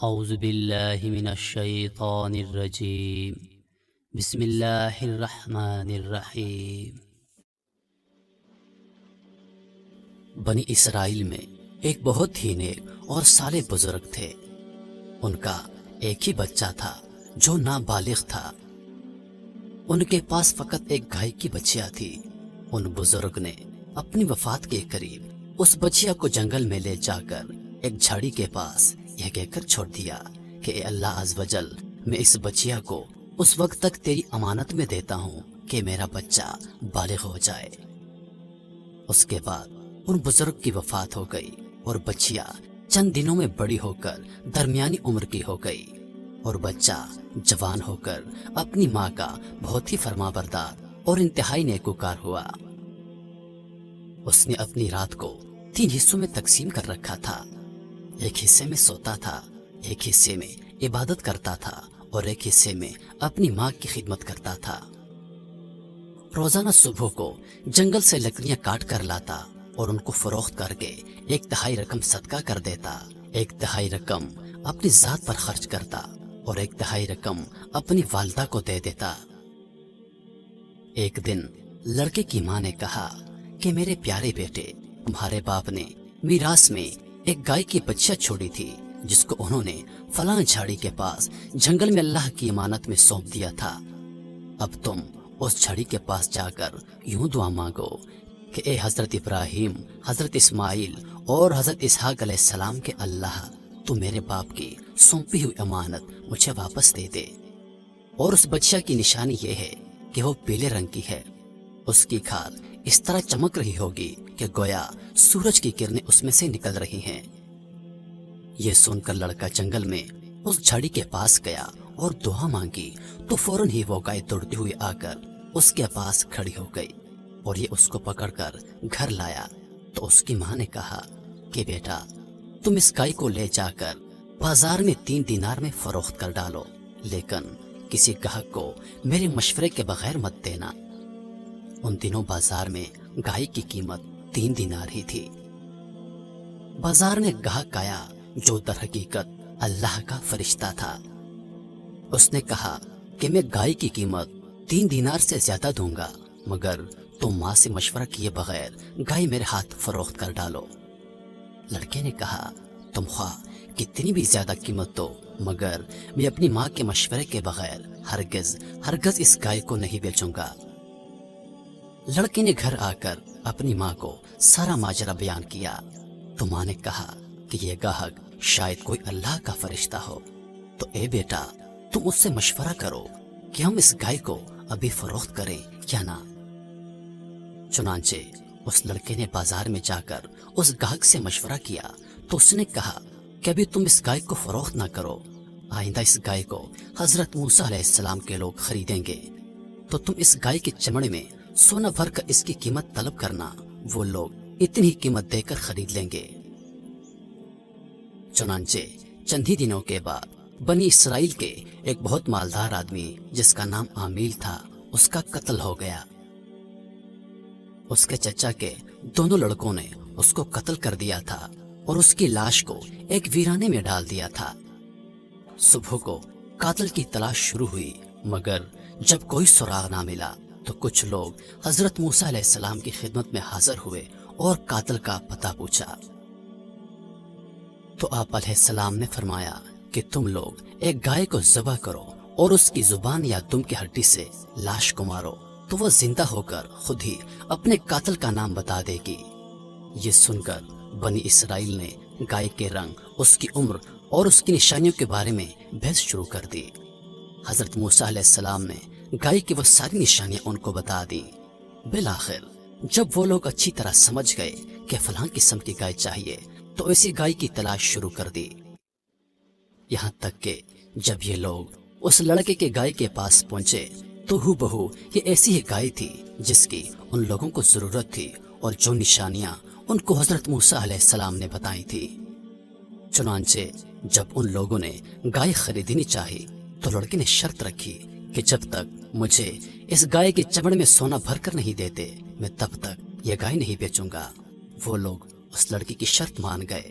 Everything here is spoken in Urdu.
اعوذ باللہ من الشیطان الرجیم بسم اللہ الرحمن الرحیم۔ بنی اسرائیل میں ایک بہت ہی نیک اور صالح بزرگ تھے۔ ان کا ایک ہی بچہ تھا جو نابالغ تھا۔ ان کے پاس فقط ایک گائے کی بچیا تھی۔ ان بزرگ نے اپنی وفات کے قریب اس بچیا کو جنگل میں لے جا کر ایک جھاڑی کے پاس یہ کہہ کر چھوڑ دیا کہ اے اللہ عز و جل، میں اس بچیا کو اس وقت تک تیری امانت میں دیتا ہوں کہ میرا بچہ بالغ ہو جائے۔ اس کے بعد ان بزرگ کی وفات ہو گئی اور بچیا چند دنوں میں بڑی ہو کر درمیانی عمر کی ہو گئی، اور بچہ جوان ہو کر اپنی ماں کا بہت ہی فرما بردار اور انتہائی نیکوکار ہوا۔ اس نے اپنی رات کو 3 حصوں میں تقسیم کر رکھا تھا۔ ایک حصے میں سوتا تھا، ایک حصے میں عبادت کرتا تھا اور ایک حصے میں اپنی ماں کی خدمت کرتا تھا۔ روزانہ صبح کو جنگل سے لکڑیاں کاٹ کر لاتا اور ان کو فروخت کر کے 1/3 رقم صدقہ کر دیتا، 1/3 رقم اپنی ذات پر خرچ کرتا اور 1/3 رقم اپنی والدہ کو دے دیتا۔ ایک دن لڑکے کی ماں نے کہا کہ میرے پیارے بیٹے، تمہارے باپ نے میراث میں ایک گائے کی بچیا چھوڑی تھی جس کو انہوں نے فلاں جھاڑی کے پاس جنگل میں اللہ کی امانت میں سونپ دیا تھا۔ اب تم اس جھاڑی کے پاس جا کر یوں دعا مانگو کہ اے حضرت ابراہیم، حضرت اسماعیل اور حضرت اسحاق علیہ السلام کے اللہ، تو میرے باپ کی سونپی ہوئی امانت مجھے واپس دے دے۔ اور اس بچیا کی نشانی یہ ہے کہ وہ پیلے رنگ کی ہے، اس کی کھال اس طرح چمک رہی ہوگی کہ گویا سورج کی کرنیں اس میں سے نکل رہی ہیں۔ یہ سن کر لڑکا جنگل میں اس جھاڑی کے پاس گیا اور دعا مانگی تو فوراً ہی وہ گائے دوڑتی ہوئی آ کر اس کے پاس کھڑی ہو گئی اور یہ اس کو پکڑ کر گھر لایا۔ تو اس کی ماں نے کہا کہ بیٹا، تم اس گائے کو لے جا کر بازار میں 3 دینار میں فروخت کر ڈالو، لیکن کسی گاہک کو میرے مشورے کے بغیر مت دینا۔ ان دنوں بازار میں گائے کی قیمت 3 دینار ہی تھی۔ بازار میں گاہک آیا جو در حقیقت اللہ کا فرشتہ تھا۔ اس نے کہا کہ میں گائے کی قیمت 3 دینار سے زیادہ دوں گا، مگر تم ماں سے مشورہ کیے بغیر گائے میرے ہاتھ فروخت کر ڈالو۔ لڑکے نے کہا تم خواہ کتنی بھی زیادہ قیمت دو، مگر میں اپنی ماں کے مشورے کے بغیر ہرگز اس گائے کو نہیں بیچوں گا۔ لڑکے نے گھر آ کر اپنی ماں کو سارا ماجرا بیان کیا تو ماں نے کہا کہ یہ گاہک شاید کوئی اللہ کا فرشتہ ہو، تو اے بیٹا، تم اس سے مشورہ کرو کہ ہم اس گائے کو ابھی فروخت کریں یا نہ۔ چنانچہ اس لڑکے نے بازار میں جا کر اس گاہک سے مشورہ کیا تو اس نے کہا کہ ابھی تم اس گائے کو فروخت نہ کرو، آئندہ اس گائے کو حضرت موسیٰ علیہ السلام کے لوگ خریدیں گے تو تم اس گائے کے چمڑے میں سونا بھر کر اس کی قیمت طلب کرنا، وہ لوگ اتنی ہی قیمت دے کر خرید لیں گے۔ چنانچہ چند ہی دنوں کے بعد بنی اسرائیل کے ایک بہت مالدار آدمی جس کا نام عامیل تھا، اس کا قتل ہو گیا۔ اس کے چچا کے دونوں لڑکوں نے اس کو قتل کر دیا تھا اور اس کی لاش کو ایک ویرانے میں ڈال دیا تھا۔ صبح کو قاتل کی تلاش شروع ہوئی، مگر جب کوئی سراغ نہ ملا تو کچھ لوگ حضرت موسیٰ علیہ السلام کی خدمت میں حاضر ہوئے اور قاتل کا پتہ پوچھا تو آپ علیہ السلام نے فرمایا کہ تم لوگ ایک گائے کو ذبح کرو اور اس کی زبان یا دم کی ہڈی سے لاش کو مارو تو وہ زندہ ہو کر خود ہی اپنے قاتل کا نام بتا دے گی۔ یہ سن کر بنی اسرائیل نے گائے کے رنگ، اس کی عمر اور اس کی نشانیوں کے بارے میں بحث شروع کر دی۔ حضرت موسیٰ علیہ السلام نے گائے کی وہ ساری نشانیاں ان کو بتا دی۔ بالآخر جب وہ لوگ اچھی طرح سمجھ گئے کہ فلاں قسم کی گائے چاہیے تو ایسی گائے کی تلاش شروع کر دی، یہاں تک کہ جب یہ لوگ اس لڑکے کے گائے کے پاس پہنچے تو ہو بہو یہ ایسی ہی گائے تھی جس کی ان لوگوں کو ضرورت تھی اور جو نشانیاں ان کو حضرت موسیٰ علیہ السلام نے بتائی تھی۔ چنانچہ جب ان لوگوں نے گائے خریدنی چاہی تو لڑکے نے شرط رکھی کہ جب تک مجھے اس گائے کے چمڑے میں سونا بھر کر نہیں دیتے میں تب تک یہ گائے نہیں بیچوں گا۔ وہ لوگ اس لڑکی کی شرط مان گئے۔